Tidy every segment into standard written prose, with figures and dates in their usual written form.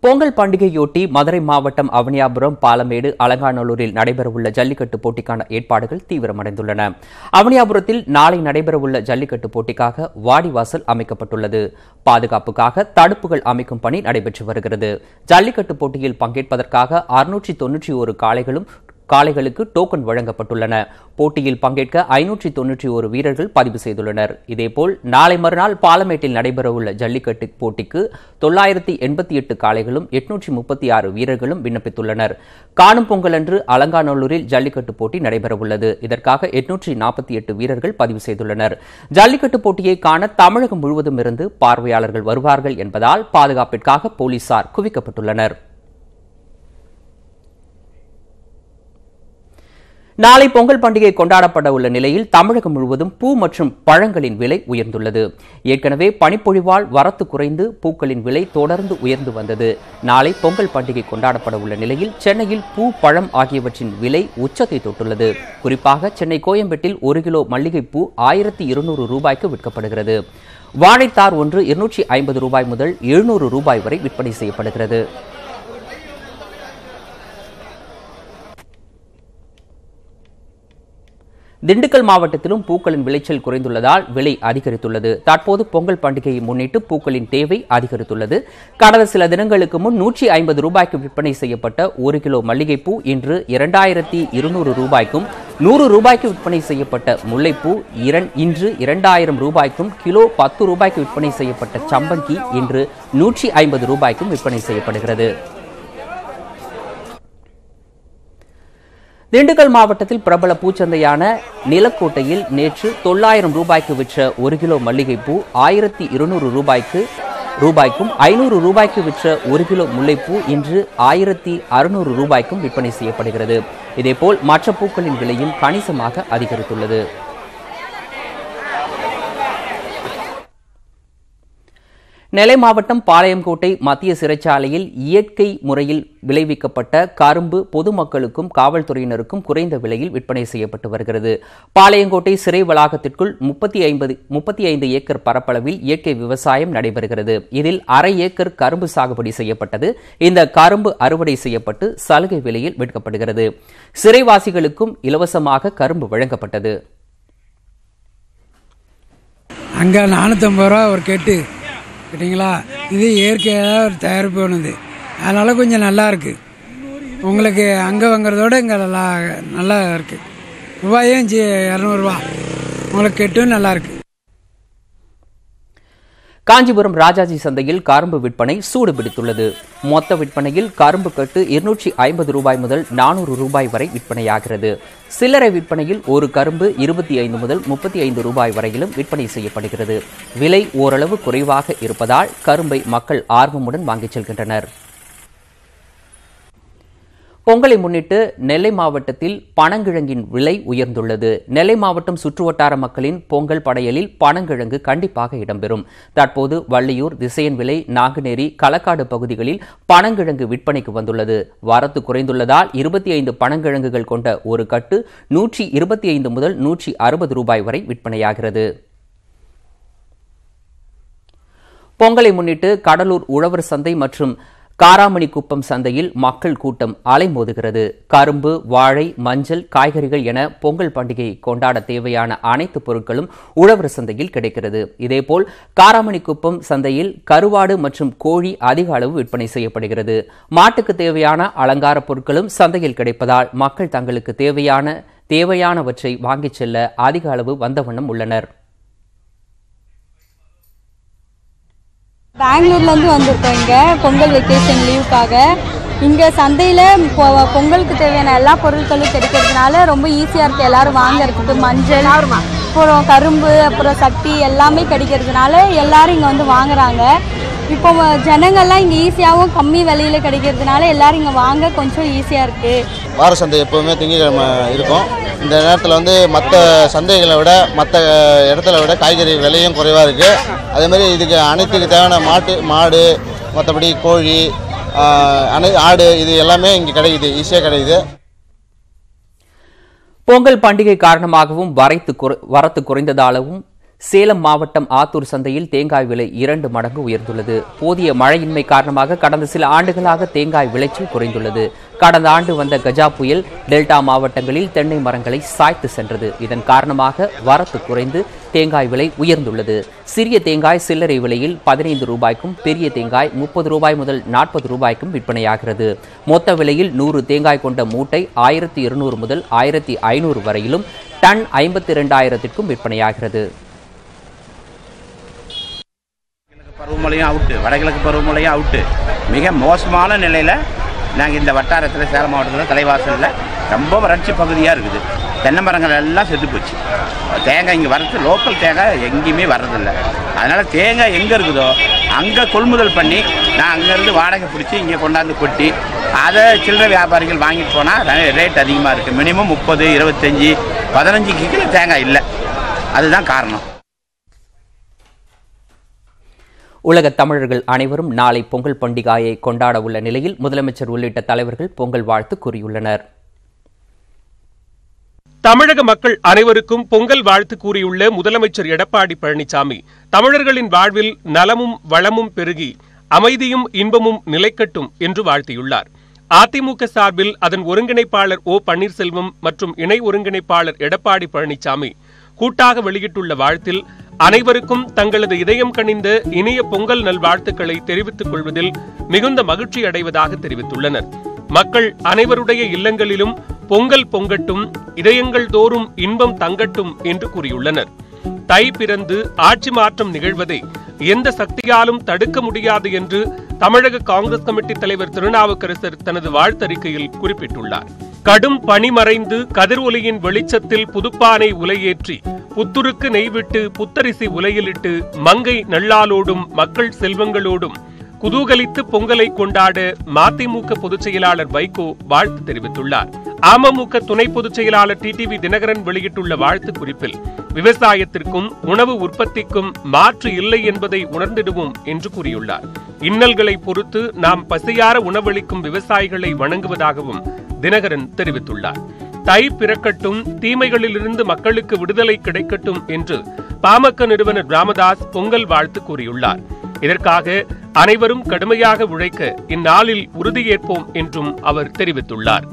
பொங்கல் பண்டிகையொட்டி மதுரை மாவட்டம் அவனியாபுரம், பாலமேடு, அலங்காநல்லூரில் நடைபெறவுள்ள ஜல்லிக்கட்டு போட்டிக்கான ஏற்பாடுகள் தீவிரமடைந்துள்ளன. அவனியாபுரத்தில் நாளை நடைபெறவுள்ள ஜல்லிக்கட்டு போட்டிக்காக வாடிவாசல் அமைக்கப்பட்டுள்ளது. பாதுகாப்புக்காக தடுப்புகள் அமைக்கும் பணி நடைபெற்று வருகிறது. ஜல்லிக்கட்டு போட்டியில் பங்கேற்பதற்காக 691 காளைகளுக்கு டோக்கன் வழங்கப்பட்டுள்ளன. போட்டியில் பங்கேற்க 591 வீரர்கள் பதிவு செய்துள்ளனர். இதேபோல் நாளை மறுநாள் பாலமேட்டில் நடைபெறவுள்ள ஜல்லிக்கட்டு போட்டிக்கு 988 காளைகளும் 836 வீரர்களும் விண்ணப்பித்துள்ளனர். காணும் பொங்கல் அன்று அலங்காநல்லூரில் ஜல்லிக்கட்டு போட்டி நடைபெறவுள்ளது. இதற்காக 848 வீரர்கள் பதிவு செய்துள்ளனர். ஜல்லிக்கட்டு போட்டியை காண தமிழகம் முழுவதும் இருந்து பார்வையாளர்கள் வருவார்கள் என்பதால் பாதுகாப்பிற்காக போலீசார் குவிக்கப்பட்டுள்ளனர். நாளை பொங்கல் பண்டிகை கொண்டாடப்பட உள்ள நிலையில் தமிழகம் முழுவதும் பூ மற்றும் பழங்களின் விலை உயர்ந்துள்ளது. ஏற்கனவே பனிப்பொழிவால் வரத்து குறைந்து பூக்களின் விலை தொடர்ந்து உயர்ந்து வந்தது. நாளை பொங்கல் பண்டிகை கொண்டாடப்பட உள்ள நிலையில் சென்னையில் பூ, பழம் ஆகியவற்றின் விலை உச்சத்தை தொட்டுள்ளது. குறிப்பாக சென்னை கோயம்பேட்டில் 1 கிலோ மல்லிகைப்பூ 1200 ரூபாய்க்கு விற்கப்படுகிறது. வாழைத்தார் ஒன்று 250 ரூபாய் முதல் 700 ரூபாய் வரை விற்பனை செய்யப்படுகிறது. திண்டுக்கல் மாவட்டத்திலும் பூக்களின் விளைச்சல் குறைந்துள்ளதால் விலை அதிகரித்துள்ளது. தற்போது பொங்கல் பண்டிகையை முன்னிட்டு பூக்களின் தேவை அதிகரித்துள்ளது. கடந்த சில தினங்களுக்கு முன் 150 ரூபாய்க்கு விற்பனை செய்யப்பட்ட 1 கிலோ மல்லிகைப்பூ இன்று 2200 ரூபாய்க்கும், 100 ரூபாய்க்கு விற்பனை செய்யப்பட்ட முல்லைப்பூ இன்று 2000 ரூபாய்க்கும், கிலோ 10 ரூபாய்க்கு விற்பனை செய்யப்பட்ட சம்பங்கி இன்று 150 ரூபாய்க்கும் விற்பனை செய்யப்படுகிறது. திண்டுக்கல் மாவட்டத்தில் பிரபல பூச்சந்தையான நிலக்கோட்டையில் நேற்று 900 ரூபாய்க்கு விற்ற 1 கிலோ மல்லிகைப்பூ 1200 ரூபாய்க்கும், 500 ரூபாய்க்கு விற்ற 1 கிலோ முல்லைப்பூ இன்று 1600 ரூபாய்க்கும் விற்பனை செய்யப்படுகிறது. இதேபோல் மற்ற பூக்களின் விலையும் கணிசமாக அதிகரித்துள்ளது. நெல்லை மாவட்டம் பாளையங்கோட்டை மத்திய சிறைச்சாலையில் இயற்கை முறையில் விளைவிக்கப்பட்ட கரும்பு பொதுமக்களுக்கும் காவல்துறையினருக்கும் குறைந்த விலையில் விற்பனை செய்யப்பட்டு வருகிறது. பாளையங்கோட்டை சிறை வளாகத்திற்குள் 35 ஏக்கர் பரப்பளவில் இயற்கை விவசாயம் நடைபெறுகிறது. இதில் 1/2 ஏக்கர் கரும்பு சாகுபடி செய்யப்பட்டது. இந்த கரும்பு அறுவடை செய்யப்பட்டு சலுகை விலையில் விற்கப்படுகிறது. சிறைவாசிகளுக்கும் இலவசமாக கரும்பு வழங்கப்பட்டது. அங்க 450 ரூபா ஒரு கேட்டு கேட்டிங்களா. இது இயற்கையாக ஒரு தயாரிப்பு பண்ணுது. அதனால் கொஞ்சம் நல்லா இருக்குது. உங்களுக்கு அங்கே வாங்குறதோட இங்கே நல்லா இருக்குது. ரூபாயும் 200 ரூபா உங்களுக்கு கெட்டும் நல்லா இருக்குது. காஞ்சிபுரம் ராஜாஜி சந்தையில் கரும்பு விற்பனை சூடு பிடித்துள்ளது. மொத்த விற்பனையில் கரும்பு கட்டு 250 ரூபாய் முதல் 400 ரூபாய் வரை விற்பனையாகிறது. சில்லறை விற்பனையில் ஒரு கரும்பு 25 முதல் 35 ரூபாய் வரையிலும் விற்பனை செய்யப்படுகிறது. விலை ஓரளவு குறைவாக இருப்பதால் கரும்பை மக்கள் ஆர்வமுடன் வாங்கிச் செல்கின்றனர். பொங்கலை முன்னிட்டு நெல்லை மாவட்டத்தில் பனங்கிழங்கின் விலை உயர்ந்துள்ளது. நெல்லை மாவட்டம் சுற்றுவட்டார மக்களின் பொங்கல் படையலில் பனங்கிழங்கு கண்டிப்பாக இடம்பெறும். தற்போது வள்ளியூர், திசையன்விளை, நாங்குநேரி, களக்காடு பகுதிகளில் பனங்கிழங்கு விற்பனைக்கு வந்துள்ளது. வரத்து குறைந்துள்ளதால் 25 பனங்கிழங்குகள் கொண்ட ஒரு கட்டு 125 முதல் 160 ரூபாய் வரை விற்பனையாகிறது. பொங்கலை முன்னிட்டு கடலூர் உழவர் சந்தை மற்றும் காராமணிக்குப்பம் சந்தையில் மக்கள் கூட்டம் அலைமோதுகிறது. கரும்பு, வாழை, மஞ்சள், காய்கறிகள் என பொங்கல் பண்டிகையை கொண்டாட தேவையான அனைத்து பொருட்களும் உழவர் சந்தையில் கிடைக்கிறது. இதேபோல் காராமணிக்குப்பம் சந்தையில் கருவாடு மற்றும் கோழி அதிக அளவு விற்பனை செய்யப்படுகிறது. மாட்டுக்கு தேவையான அலங்கார பொருட்களும் சந்தையில் கிடைப்பதால் மக்கள் தங்களுக்கு தேவையானவற்றை வாங்கிச் செல்ல அதிக அளவு வந்த வண்ணம் உள்ளனர். பெங்களூர்லேருந்து வந்திருக்கோம். இங்கே பொங்கல் வெக்கேஷன் லீவுக்காக இங்கே சந்தையில் பொங்கலுக்கு தேவையான எல்லா பொருட்களும் கிடைக்கிறதுனால ரொம்ப ஈஸியாக இருக்குது எல்லோரும் வாங்கிறதுக்கு. மஞ்சள், அப்புறம் கரும்பு, அப்புறம் சட்டி எல்லாமே கிடைக்கிறதுனால எல்லோரும் இங்கே வந்து வாங்குறாங்க. இப்போ ஜனங்கள்லாம் இங்கே ஈஸியாகவும் கம்மி விலையில் கிடைக்கிறதுனால எல்லோரும் இங்கே வாங்க கொஞ்சம் ஈஸியாக இருக்குது. வார சந்தை எப்போவுமே திங்கட்கிழமை இருக்கும். இந்த நேரத்தில் வந்து மற்ற சந்தைகளை விட மற்ற இடத்துல விட காய்கறி விலையும் குறைவாக இருக்குது. அதேமாதிரி இதுக்கு அனைத்துக்கு தேவையான மாடு, மற்றபடி கோழி, ஆடு இது எல்லாமே இங்கே கிடைக்குது, ஈஸியாக கிடைக்குது. பொங்கல் பண்டிகை காரணமாகவும் வரத்து குறைந்ததாலும் சேலம் மாவட்டம் ஆத்தூர் சந்தையில் தேங்காய் விலை 2 மடங்கு உயர்ந்துள்ளது. போதிய மழையின்மை காரணமாக கடந்த சில ஆண்டுகளாக தேங்காய் விளைச்சல் குறைந்துள்ளது. கடந்த ஆண்டு வந்த கஜா புயல் டெல்டா மாவட்டங்களில் தென்னை மரங்களை சாய்த்து சென்றது. இதன் காரணமாக வரத்து குறைந்து தேங்காய் விலை உயர்ந்துள்ளது. சிறிய தேங்காய் சில்லறை விலையில் 15 ரூபாய்க்கும், பெரிய தேங்காய் 30 ரூபாய் முதல் 40 ரூபாய்க்கும் விற்பனையாகிறது. மொத்த விலையில் 100 தேங்காய் கொண்ட மூட்டை 1200 முதல் 1500 வரையிலும், டன் 52,000க்கும் விற்பனையாகிறது. பருவமழையும் அவுட்டு, வடகிழக்கு பருவமழையும் அவுட்டு. மிக மோசமான நிலையில் நாங்கள் இந்த வட்டாரத்தில் சேலம் மாவட்டத்தில் தலைவாசலில் ரொம்ப வறட்சி பகுதியாக இருக்குது. தென்னை மரங்கள் எல்லாம் செத்து போச்சு. தேங்காய் இங்கே வர்றது லோக்கல் தேங்காய் எங்கேயுமே வர்றதில்லை. அதனால் தேங்காய் எங்கே இருக்குதோ அங்கே கொள்முதல் பண்ணி நான் அங்கேருந்து வாடகை பிடிச்சி இங்கே கொண்டாந்து கொட்டி அதை சில்லறை வியாபாரிகள் வாங்கிட்டு போனால் ரேட் அதிகமாக இருக்குது. மினிமம் 30, 25, 15 கிலோ தேங்காய் இல்லை. அதுதான் காரணம். உலகத் தமிழர்கள் அனைவரும் நாளை பொங்கல் பண்டிகையை கொண்டாட உள்ள நிலையில் முதலமைச்சர் உள்ளிட்ட தலைவர்கள் பொங்கல் வாழ்த்து கூறியுள்ளனர். தமிழக மக்கள் அனைவருக்கும் பொங்கல் வாழ்த்து கூறியுள்ள முதலமைச்சர் எடப்பாடி பழனிசாமி, தமிழர்களின் வாழ்வில் நலமும் வளமும் பெருகி அமைதியும் இன்பமும் நிலைக்கட்டும் என்று வாழ்த்தியுள்ளார். அதிமுக சார்பில் அதன் ஒருங்கிணைப்பாளர் ஓ பன்னீர்செல்வம் மற்றும் இணை ஒருங்கிணைப்பாளர் எடப்பாடி பழனிசாமி கூட்டாக வெளியிட்டுள்ள வாழ்த்தில் அனைவருக்கும் தங்களது இதயம் கனிந்த இனிய பொங்கல் நல்வாழ்த்துக்களை தெரிவித்துக் கொள்வதில் மிகுந்த மகிழ்ச்சி அடைவதாக தெரிவித்துள்ளனர். மக்கள் அனைவருடைய இல்லங்களிலும் பொங்கல் பொங்கட்டும், இதயங்கள் தோறும் இன்பம் தங்கட்டும் என்று கூறியுள்ளனர். தை பிறந்து ஆட்சி மாற்றம் நிகழ்வதை எந்த சக்தியாலும் தடுக்க முடியாது என்று தமிழக காங்கிரஸ் கமிட்டி தலைவர் திருநாவுக்கரசர் தனது வாழ்த்தறிக்கையில் குறிப்பிட்டுள்ளார். கடும் பனி மறைந்து கதிர் ஒலியின் வெளிச்சத்தில் புதுப்பானை உலையேற்றி புத்துருக்கு நெய்விட்டு புத்தரிசி உலையிலிட்டு மங்கை நல்லாளோடும் மக்கள் செல்வங்களோடும் குதூகலித்து பொங்கலை கொண்டாட மதிமுக பொதுச் செயலாளர் வைகோ வாழ்த்து தெரிவித்துள்ளார். அமமுக துணை பொதுச் செயலாளர் டிடிவி தினகரன் வெளியிட்டுள்ள வாழ்த்து குறிப்பில் விவசாயத்திற்கும் உணவு உற்பத்திக்கும் மாற்று இல்லை என்பதை உணர்ந்திடுவோம் என்று கூறியுள்ளார். இன்னல்களை பொறுத்து நாம் பசியார உணவளிக்கும் விவசாயிகளை வணங்குவதாகவும் தினகரன் தெரிவித்துள்ளார். தை பிறக்கட்டும், தீமைகளிலிருந்து மக்களுக்கு விடுதலை கிடைக்கட்டும் என்று பாமக நிறுவனர் ராமதாஸ் பொங்கல் வாழ்த்து கூறியுள்ளார். இதற்காக அனைவரும் கடுமையாக உழைக்க இந்நாளில் உறுதியேற்போம் என்றும் அவர் தெரிவித்துள்ளார்.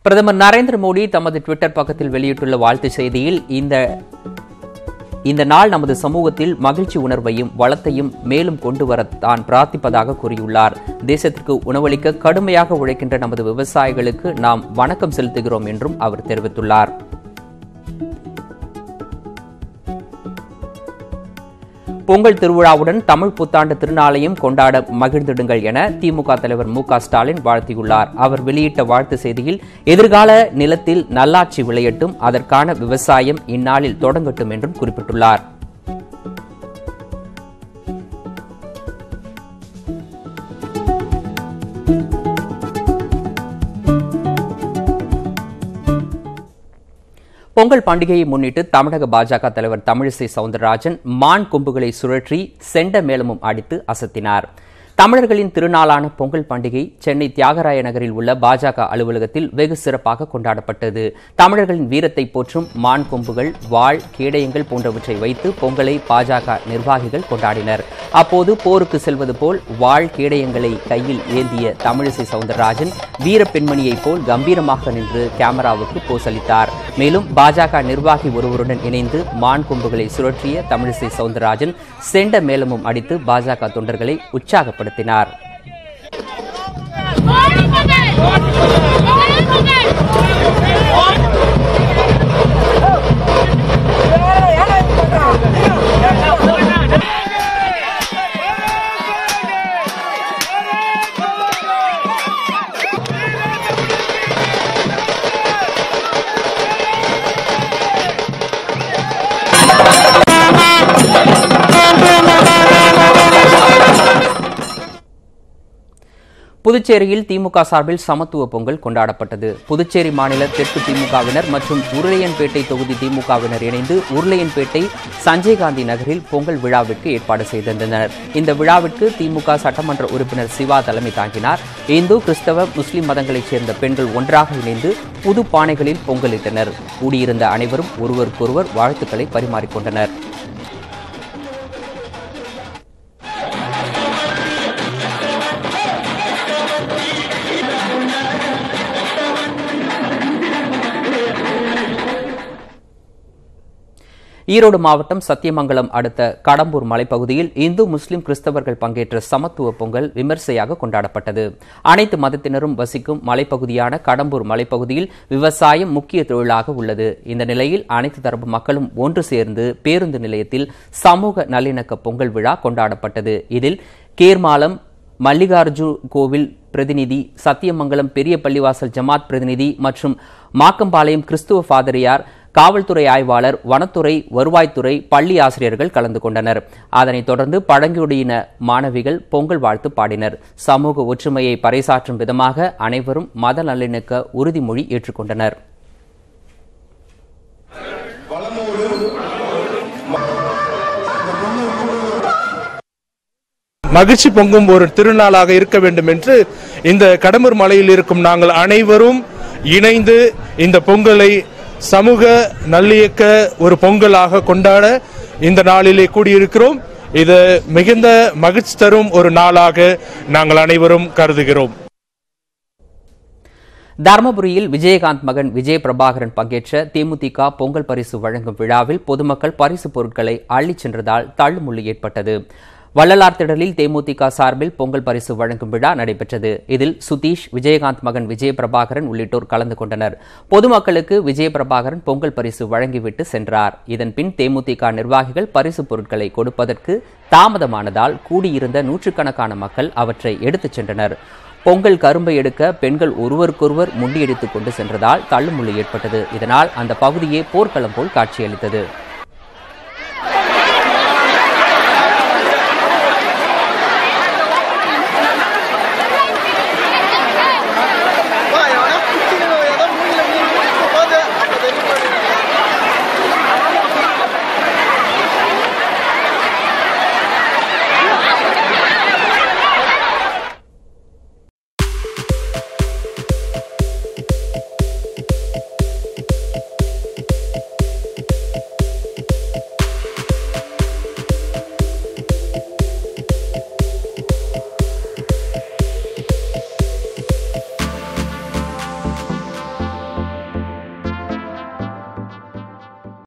பிரதமர் நரேந்திர மோடி தமது ட்விட்டர் பக்கத்தில் வெளியிட்டுள்ள வாழ்த்து செய்தியில் இந்த நாள் நமது சமூகத்தில் மகிழ்ச்சி உணர்வையும் வளத்தையும் மேலும் கொண்டு வர தான் பிரார்த்திப்பதாக கூறியுள்ளார். தேசத்திற்கு உணவளிக்க கடுமையாக உழைக்கின்ற நமது விவசாயிகளுக்கு நாம் வணக்கம் செலுத்துகிறோம் என்றும் அவர் தெரிவித்துள்ளார். பொங்கல் திருவிழாவுடன் தமிழ் புத்தாண்டு திருநாளையும் கொண்டாட மகிழ்ந்திடுங்கள் என திமுக தலைவர் மு.க. ஸ்டாலின் வாழ்த்தியுள்ளார். அவர் வெளியிட்ட வாழ்த்து செய்தியில் எதிர்கால நிலத்தில் நல்லாட்சி விளையட்டும், அதற்கான விவசாயம் இந்நாளில் தொடங்கட்டும் என்றும் குறிப்பிட்டுள்ளார். பொங்கல் பண்டிகையை முன்னிட்டு தமிழக பாஜக தலைவர் தமிழிசை சவுந்தரராஜன் மான் கொம்புகளை சுழற்றி செண்ட மேளமும் அடித்து அசத்தினார். தமிழர்களின் திருநாளான பொங்கல் பண்டிகை சென்னை தியாகராய நகரில் உள்ள பாஜக அலுவலகத்தில் வெகு சிறப்பாக கொண்டாடப்பட்டது. தமிழர்களின் வீரத்தை போற்றும் மான் கொம்புகள், வாள், கேடயங்கள் போன்றவற்றை வைத்து பொங்கலை பாஜக நிர்வாகிகள் கொண்டாடினர். அப்போது போருக்கு செல்வது போல் வாள், கேடயங்களை கையில் ஏந்திய தமிழிசை சவுந்தரராஜன் வீர பெண்மணியைப் போல் கம்பீரமாக நின்று கேமராவுக்கு போசளித்தார். மேலும் பாஜக நிர்வாகி ஒருவருடன் இணைந்து மான் கொம்புகளை சுழற்றிய தமிழிசை சவுந்தரராஜன் செண்ட மேளமும் அடித்து பாஜக தொண்டர்களை உற்சாகப்படுத்தினார். புதுச்சேரியில் திமுக சார்பில் சமத்துவ பொங்கல் கொண்டாடப்பட்டது. புதுச்சேரி மாநில தெற்கு திமுகவினர் மற்றும் உருளையன்பேட்டை தொகுதி திமுகவினர் இணைந்து உருளையன்பேட்டை சஞ்சய்காந்தி நகரில் பொங்கல் விழாவிற்கு ஏற்பாடு செய்திருந்தனர். இந்த விழாவிற்கு திமுக சட்டமன்ற உறுப்பினர் சிவா தலைமை தாங்கினார். இந்து, கிறிஸ்தவ, முஸ்லிம் மதங்களைச் சேர்ந்த பெண்கள் ஒன்றாக இணைந்து புது பானைகளில் பொங்கலிட்டனர். கூடியிருந்த அனைவரும் ஒருவருக்கொருவர் வாழ்த்துக்களை பரிமாறிக்கொண்டனர். ஈரோடு மாவட்டம் சத்தியமங்கலம் அடுத்த கடம்பூர் மலைப்பகுதியில் இந்து, முஸ்லிம், கிறிஸ்தவர்கள் பங்கேற்ற சமத்துவ பொங்கல் விமர்சையாக கொண்டாடப்பட்டது. அனைத்து மதத்தினரும் வசிக்கும் மலைப்பகுதியான கடம்பூர் மலைப்பகுதியில் விவசாயம் முக்கிய தொழிலாக உள்ளது. இந்த நிலையில் அனைத்து தரப்பு மக்களும் ஒன்று சேர்ந்து பேருந்து நிலையத்தில் சமூக நல்லிணக்க பொங்கல் விழா கொண்டாடப்பட்டது. இதில் கேர்மாலம் மல்லிகார்ஜுன் கோவில் பிரதிநிதி, சத்தியமங்கலம் பெரிய பள்ளிவாசல் ஜமாத் பிரதிநிதி மற்றும் மாக்கம்பாளையம் கிறிஸ்துவ பாதிரியார், காவல்துறை ஆய்வாளர், வனத்துறை, வருவாய்த்துறை, பள்ளி ஆசிரியர்கள் கலந்து கொண்டனர். அதனைத் தொடர்ந்து பழங்குடியின மாணவிகள் பொங்கல் வாழ்த்து பாடினர். சமூக ஒற்றுமையை பறைசாற்றும் விதமாக அனைவரும் மத நல்லிணக்க உறுதிமொழி ஏற்றுக்கொண்டனர். மகிழ்ச்சி பொங்கும் ஒரு திருநாளாக இருக்க வேண்டும் என்று இந்த கடம்பூர் மலையில் இருக்கும் நாங்கள் அனைவரும் இணைந்து இந்த பொங்கலை சமூக நல்லியக்க ஒரு பொங்கலாக கொண்டாட இந்த நாளிலே கூடியிருக்கிறோம். இது மிகுந்த மகிழ்ச்சி தரும் ஒரு நாளாக நாங்கள் அனைவரும் கருதுகிறோம். தர்மபுரியில் விஜயகாந்த் மகன் விஜய பிரபாகரன் பங்கேற்ற தேமுதிக பொங்கல் பரிசு வழங்கும் விழாவில் பொதுமக்கள் பரிசு பொருட்களை அள்ளிச் சென்றதால் தள்ளுமுள்ளு ஏற்பட்டது. வள்ளலார் திடலில் தேமுதிக சார்பில் பொங்கல் பரிசு வழங்கும் விழா நடைபெற்றது. இதில் சுதீஷ், விஜயகாந்த் மகன் விஜய பிரபாகரன் உள்ளிட்டோர் கலந்து கொண்டனர். பொதுமக்களுக்கு விஜய பிரபாகரன் பொங்கல் பரிசு வழங்கிவிட்டு சென்றார். இதன்பின் தேமுதிக நிர்வாகிகள் பரிசு பொருட்களை கொடுப்பதற்கு தாமதமானதால் கூடியிருந்த நூற்றுக்கணக்கான மக்கள் அவற்றை எடுத்துச் சென்றனர். பொங்கல் கரும்பை எடுக்க பெண்கள் ஒருவருக்கொருவர் முண்டியடித்துக் கொண்டு சென்றதால் தள்ளுமுள்ளு ஏற்பட்டது. இதனால் அந்த பகுதியே போர்க்களம் போல் காட்சியளித்தது.